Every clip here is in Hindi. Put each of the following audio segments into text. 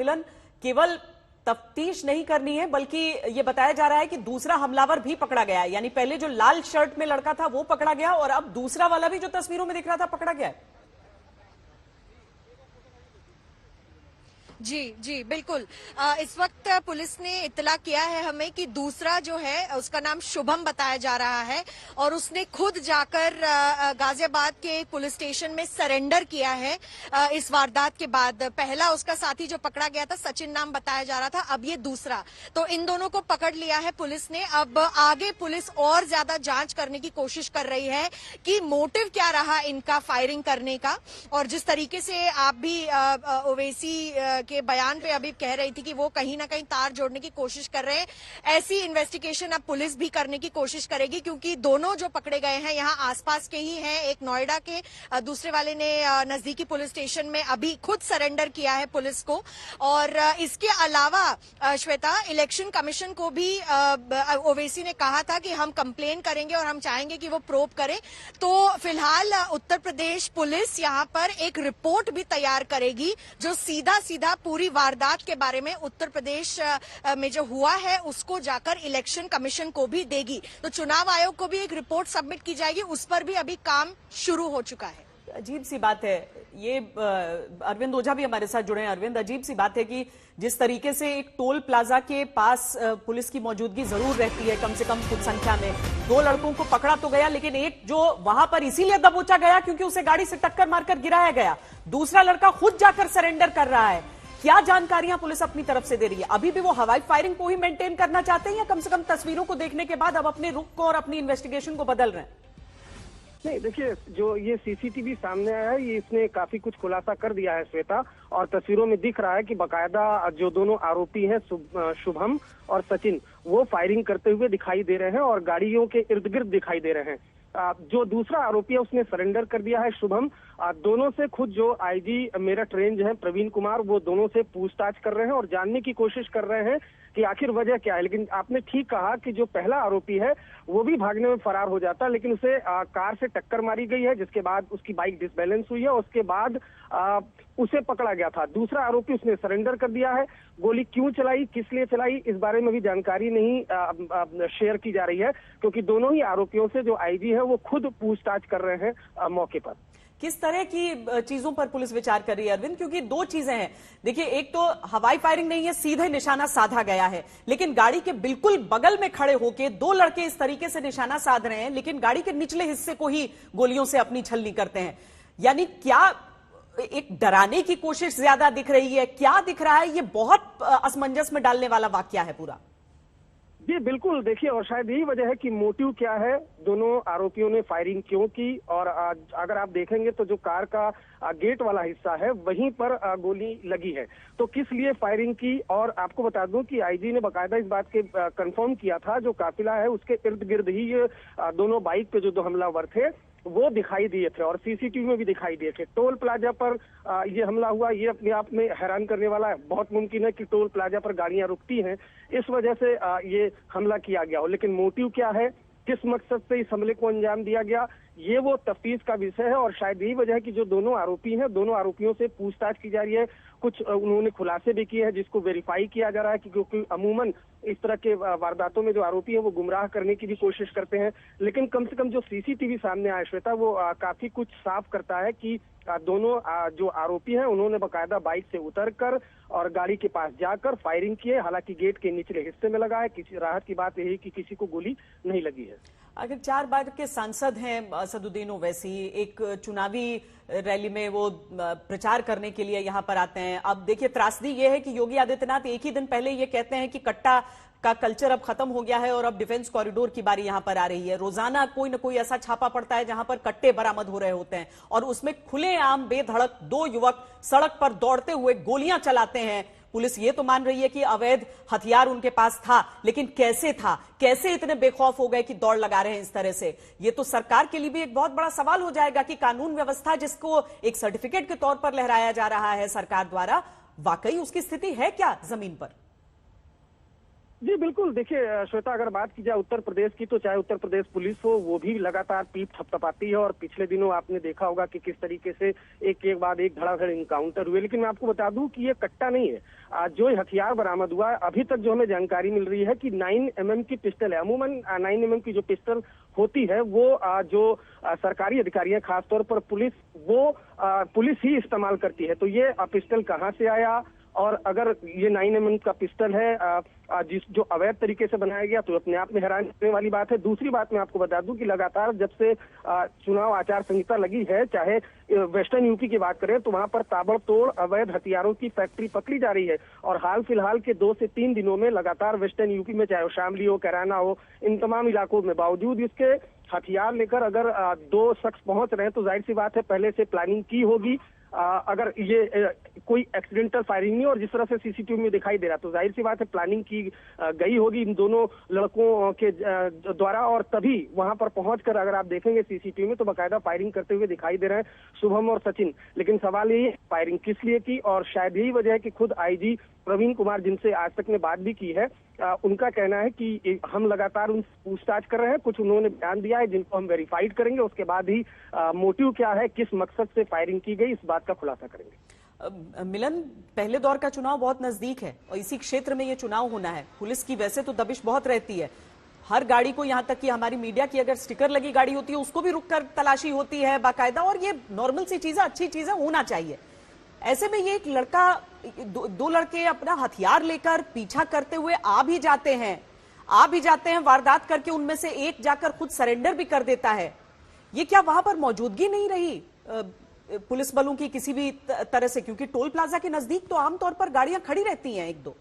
मिलन केवल तफ्तीश नहीं करनी है, बल्कि ये बताया जा रहा है कि दूसरा हमलावर भी पकड़ा गया है। यानी पहले जो लाल शर्ट में लड़का था वो पकड़ा गया और अब दूसरा वाला भी जो तस्वीरों में दिख रहा था पकड़ा गया है। जी जी बिल्कुल। इस वक्त पुलिस ने इत्तला किया है हमें कि दूसरा जो है उसका नाम शुभम बताया जा रहा है और उसने खुद जाकर गाजियाबाद के पुलिस स्टेशन में सरेंडर किया है इस वारदात के बाद। पहला उसका साथी जो पकड़ा गया था सचिन नाम बताया जा रहा था, अब ये दूसरा। तो इन दोनों को पकड़ लिया है पुलिस ने। अब आगे पुलिस और ज्यादा जांच करने की कोशिश कर रही है कि मोटिव क्या रहा इनका फायरिंग करने का। और जिस तरीके से आप भी ओवैसी के बयान पे अभी कह रही थी कि वो कहीं ना कहीं तार जोड़ने की कोशिश कर रहे हैं, ऐसी इन्वेस्टिगेशन अब पुलिस भी करने की कोशिश करेगी, क्योंकि दोनों जो पकड़े गए हैं यहाँ आसपास के ही हैं। एक नोएडा के, दूसरे वाले ने नजदीकी पुलिस स्टेशन में अभी खुद सरेंडर किया है पुलिस को। और इसके अलावा श्वेता, इलेक्शन कमीशन को भी ओवैसी ने कहा था कि हम कंप्लेन करेंगे और हम चाहेंगे कि वो प्रोब करे। तो फिलहाल उत्तर प्रदेश पुलिस यहाँ पर एक रिपोर्ट भी तैयार करेगी जो सीधा सीधा पूरी वारदात के बारे में उत्तर प्रदेश में जो हुआ है उसको जाकर इलेक्शन कमीशन को भी देगी। तो चुनाव आयोग को भी एक रिपोर्ट सबमिट की जाएगी, उस पर भी अभी काम शुरू हो चुका है। अजीब सी बात है ये, अरविंद ओझा भी हमारे साथ जुड़े हैं। अरविंद, अजीब सी बात है कि जिस तरीके से एक टोल प्लाजा के पास पुलिस की मौजूदगी जरूर रहती है, कम से कम कुछ संख्या में, दो लड़कों को पकड़ा तो गया, लेकिन एक जो वहां पर इसीलिए दबोचा गया क्योंकि उसे गाड़ी से टक्कर मारकर गिराया गया, दूसरा लड़का खुद जाकर सरेंडर कर रहा है। क्या जानकारियां पुलिस अपनी तरफ से दे रही है? अभी भी वो हवाई फायरिंग को ही मेंटेन करना चाहते हैं या कम से कम तस्वीरों को देखने के बाद अब अपने रुख को और अपनी इन्वेस्टिगेशन को बदल रहे हैं? नहीं, देखिए, जो ये सीसीटीवी सामने आया है ये इसने काफी कुछ खुलासा कर दिया है श्वेता। और तस्वीरों में दिख रहा है कि बकायदा जो दोनों आरोपी हैं शुभम और सचिन, वो फायरिंग करते हुए दिखाई दे रहे हैं और गाड़ियों के इर्द गिर्द दिखाई दे रहे हैं। जो दूसरा आरोपी है उसने सरेंडर कर दिया है, शुभम। दोनों से खुद जो आईजी मेरठ रेंज है प्रवीण कुमार, वो दोनों से पूछताछ कर रहे हैं और जानने की कोशिश कर रहे हैं कि आखिर वजह क्या है। लेकिन आपने ठीक कहा कि जो पहला आरोपी है वो भी भागने में फरार हो जाता, लेकिन उसे कार से टक्कर मारी गई है, जिसके बाद उसकी बाइक डिसबैलेंस हुई है। उसके बाद उसे पकड़ा गया था। दूसरा आरोपी उसने सरेंडर कर दिया है। गोली क्यों चलाई, किस लिए चलाई, इस बारे में भी जानकारी नहीं शेयर की जा रही है, क्योंकि दोनों ही आरोपियों से जो आईजी है वो खुद पूछताछ कर रहे हैं मौके पर। किस तरह की चीजों पर पुलिस विचार कर रही है अरविंद? क्योंकि दो चीजें हैं। देखिए, एक तो हवाई फायरिंग नहीं है, सीधे निशाना साधा गया है, लेकिन गाड़ी के बिल्कुल बगल में खड़े होके दो लड़के इस तरीके से निशाना साध रहे हैं, लेकिन गाड़ी के निचले हिस्से को ही गोलियों से अपनी छलनी करते हैं। यानी क्या एक डराने की कोशिश ज्यादा दिख रही है? क्या दिख रहा है? ये बहुत असमंजस में डालने वाला वाकया है पूरा। जी बिल्कुल, देखिए, और शायद यही वजह है कि मोटिव क्या है, दोनों आरोपियों ने फायरिंग क्यों की। और अगर आप देखेंगे तो जो कार का गेट वाला हिस्सा है वहीं पर गोली लगी है, तो किस लिए फायरिंग की। और आपको बता दूं कि आईजी ने बकायदा इस बात के कंफर्म किया था, जो काफिला है उसके इर्द गिर्द ही ये दोनों बाइक पे जो दो हमलावर थे वो दिखाई दिए थे और सीसीटीवी में भी दिखाई दिए थे। टोल प्लाजा पर ये हमला हुआ, ये अपने आप में हैरान करने वाला है। बहुत मुमकिन है कि टोल प्लाजा पर गाड़ियां रुकती हैं, इस वजह से ये हमला किया गया हो। लेकिन मोटिव क्या है, किस मकसद से इस हमले को अंजाम दिया गया, ये वो तफ्तीश का विषय है। और शायद यही वजह है कि जो दोनों आरोपी हैं, दोनों आरोपियों से पूछताछ की जा रही है। कुछ उन्होंने खुलासे भी किए हैं जिसको वेरीफाई किया जा रहा है, क्योंकि अमूमन इस तरह के वारदातों में जो आरोपी है वो गुमराह करने की भी कोशिश करते हैं। लेकिन कम से कम जो सीसीटीवी सामने आया श्वेता, वो काफी कुछ साफ करता है कि दोनों जो आरोपी हैं उन्होंने बकायदा बाइक से उतरकर और गाड़ी के पास जाकर फायरिंग की है। हालांकि गेट के निचले हिस्से में लगा है। किसी राहत की बात यही कि किसी को गोली नहीं लगी है। अगर 4 बार के सांसद हैं असदुद्दीन ओवैसी, एक चुनावी रैली में वो प्रचार करने के लिए यहां पर आते हैं। अब देखिए, त्रासदी ये है कि योगी आदित्यनाथ एक ही दिन पहले ये कहते हैं कि कट्टा का कल्चर अब खत्म हो गया है और अब डिफेंस कॉरिडोर की बारी यहां पर आ रही है। रोजाना कोई न कोई ऐसा छापा पड़ता है जहां पर कट्टे बरामद हो रहे होते हैं और उसमें खुलेआम बेधड़क दो युवक सड़क पर दौड़ते हुए गोलियां चलाते हैं। पुलिस ये तो मान रही है कि अवैध हथियार उनके पास था, लेकिन कैसे था, कैसे इतने बेखौफ हो गए कि दौड़ लगा रहे हैं इस तरह से? ये तो सरकार के लिए भी एक बहुत बड़ा सवाल हो जाएगा कि कानून व्यवस्था जिसको एक सर्टिफिकेट के तौर पर लहराया जा रहा है सरकार द्वारा, वाकई उसकी स्थिति है क्या जमीन पर? जी बिल्कुल, देखिए श्वेता, अगर बात की जाए उत्तर प्रदेश की, तो चाहे उत्तर प्रदेश पुलिस हो, वो भी लगातार पीठ थपथपाती है। और पिछले दिनों आपने देखा होगा कि किस तरीके से एक के बाद एक धड़ाधड़ इनकाउंटर हुए। लेकिन मैं आपको बता दूं कि ये कट्टा नहीं है। जो ये हथियार बरामद हुआ है, अभी तक जो हमें जानकारी मिल रही है कि 9mm की पिस्टल है। अमूमन 9mm की जो पिस्टल होती है वो जो सरकारी अधिकारी है, खासतौर पर पुलिस, वो पुलिस ही इस्तेमाल करती है। तो ये पिस्टल कहाँ से आया, और अगर ये 9mm का पिस्टल है जिस जो अवैध तरीके से बनाया गया, तो अपने आप में हैरान करने वाली बात है। दूसरी बात मैं आपको बता दूं कि लगातार जब से चुनाव आचार संहिता लगी है, चाहे वेस्टर्न यूपी की बात करें, तो वहां पर ताबड़तोड़ अवैध हथियारों की फैक्ट्री पकड़ी जा रही है। और हाल फिलहाल के 2 से 3 दिनों में लगातार वेस्टर्न यूपी में, चाहे वो शामली हो, कैराना हो, इन तमाम इलाकों में बावजूद इसके हथियार लेकर अगर 2 शख्स पहुंच रहे हैं, तो जाहिर सी बात है पहले से प्लानिंग की होगी। अगर ये कोई एक्सीडेंटल फायरिंग नहीं, और जिस तरह से सीसीटीवी में दिखाई दे रहा, तो जाहिर सी बात है प्लानिंग की गई होगी इन दोनों लड़कों के द्वारा। और तभी वहां पर पहुंचकर अगर आप देखेंगे सीसीटीवी में, तो बाकायदा फायरिंग करते हुए दिखाई दे रहे हैं शुभम और सचिन। लेकिन सवाल ये, फायरिंग किस लिए की, और शायद यही वजह है कि खुद आईजी प्रवीण कुमार, जिनसे आज तक ने बात भी की है, उनका कहना है कि हम लगातार उनसे पूछताछ कर रहे हैं। कुछ उन्होंने बयान दिया है जिनको हम वेरीफाइड करेंगे, उसके बाद ही मोटिव क्या है, किस मकसद से फायरिंग की गई, इस बात का खुलासा करेंगे। मिलन, पहले दौर का चुनाव बहुत नजदीक है और इसी क्षेत्र में ये चुनाव होना है। पुलिस की वैसे तो दबिश बहुत रहती है, हर गाड़ी को, यहां तक कि हमारी मीडिया की अगर स्टिकर लगी गाड़ी होती है उसको भी रुककर तलाशी होती है बाकायदा, और ये नॉर्मल सी चीजें, अच्छी चीजें होना चाहिए। ऐसे में ये एक लड़का, दो लड़के अपना हथियार लेकर पीछा करते हुए आ भी जाते हैं वारदात करके, उनमें से एक जाकर खुद सरेंडर भी कर देता है। ये क्या वहां पर मौजूदगी नहीं रही पुलिस बलों की किसी भी तरह से? क्योंकि टोल प्लाजा के नजदीक तो आमतौर पर गाड़ियां खड़ी रहती हैं 1-2।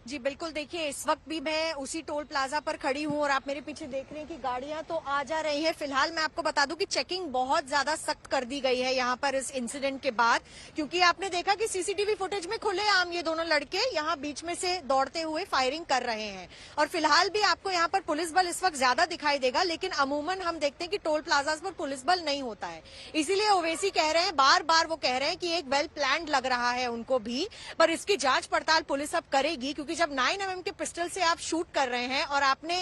जी बिल्कुल, देखिए इस वक्त भी मैं उसी टोल प्लाजा पर खड़ी हूं और आप मेरे पीछे देख रहे हैं कि गाड़ियां तो आ जा रही हैं। फिलहाल मैं आपको बता दूं कि चेकिंग बहुत ज्यादा सख्त कर दी गई है यहां पर इस इंसिडेंट के बाद, क्योंकि आपने देखा कि सीसीटीवी फुटेज में खुलेआम ये दोनों लड़के यहां बीच में से दौड़ते हुए फायरिंग कर रहे हैं। और फिलहाल भी आपको यहां पर पुलिस बल इस वक्त ज्यादा दिखाई देगा, लेकिन अमूमन हम देखते हैं कि टोल प्लाजाज पर पुलिस बल नहीं होता है। इसीलिए ओवैसी कह रहे हैं, बार बार वो कह रहे हैं कि एक वेल प्लान्ड लग रहा है उनको भी, पर इसकी जांच पड़ताल पुलिस अब करेगी। क्योंकि जब 9mm के पिस्टल से आप शूट कर रहे हैं और आपने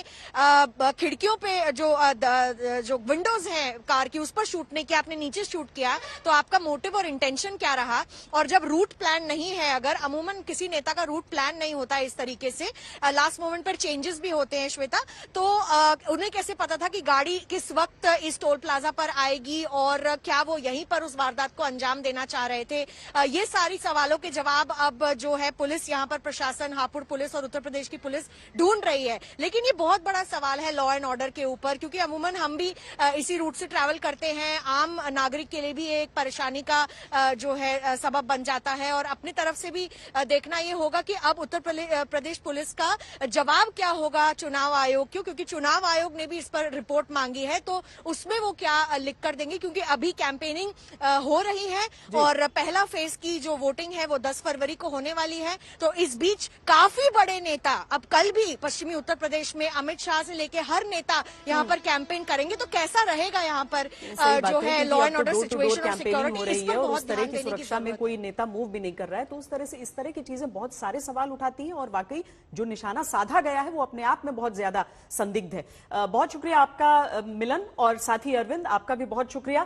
खिड़कियों पे जो विंडोज हैं कार की, उस पर शूट नहीं किया, आपने नीचे शूट किया, तो आपका मोटिव और इंटेंशन क्या रहा? और जब रूट प्लान नहीं है, अगर अमूमन किसी नेता का रूट प्लान नहीं होता है इस तरीके से, लास्ट मोमेंट पर चेंजेस भी होते हैं श्वेता, तो उन्हें कैसे पता था कि गाड़ी किस वक्त इस टोल प्लाजा पर आएगी और क्या वो यहीं पर उस वारदात को अंजाम देना चाह रहे थे? ये सारी सवालों के जवाब अब जो है पुलिस, यहाँ पर प्रशासन, हापुड़ पुलिस और उत्तर प्रदेश की पुलिस ढूंढ रही है। लेकिन ये बहुत बड़ा सवाल है लॉ एंड ऑर्डर के ऊपर, क्योंकि अमूमन हम भी इसी रूट से ट्रैवल करते हैं। आम नागरिक के लिए भी एक परेशानी का जो है सबब बन जाता है। और अपनी तरफ से भी देखना ये होगा कि अब उत्तर प्रदेश पुलिस का जवाब क्या होगा चुनाव आयोग को, क्योंकि चुनाव आयोग ने भी इस पर रिपोर्ट मांगी है, तो उसमें वो क्या लिख कर देंगे। क्योंकि अभी कैंपेनिंग हो रही है और पहला फेज की जो वोटिंग है वो 10 फरवरी को होने वाली है। तो इस बीच काफी बड़े नेता, अब कल भी पश्चिमी उत्तर प्रदेश में अमित शाह से लेके हर नेता यहाँ पर कैंपेन करेंगे, तो कैसा रहेगा यहाँ पर जो है लॉ एंड ऑर्डर सिचुएशन और सिक्योरिटी, इस पर बहुत ध्यान देने की सुरक्षा में कोई नेता मूव भी नहीं कर रहा है। तो उस तरह से इस तरह की चीजें बहुत सारे सवाल उठाती हैं और वाकई जो निशाना साधा गया है वो अपने आप में बहुत ज्यादा संदिग्ध है। बहुत शुक्रिया आपका मिलन, और साथी अरविंद, आपका भी बहुत शुक्रिया।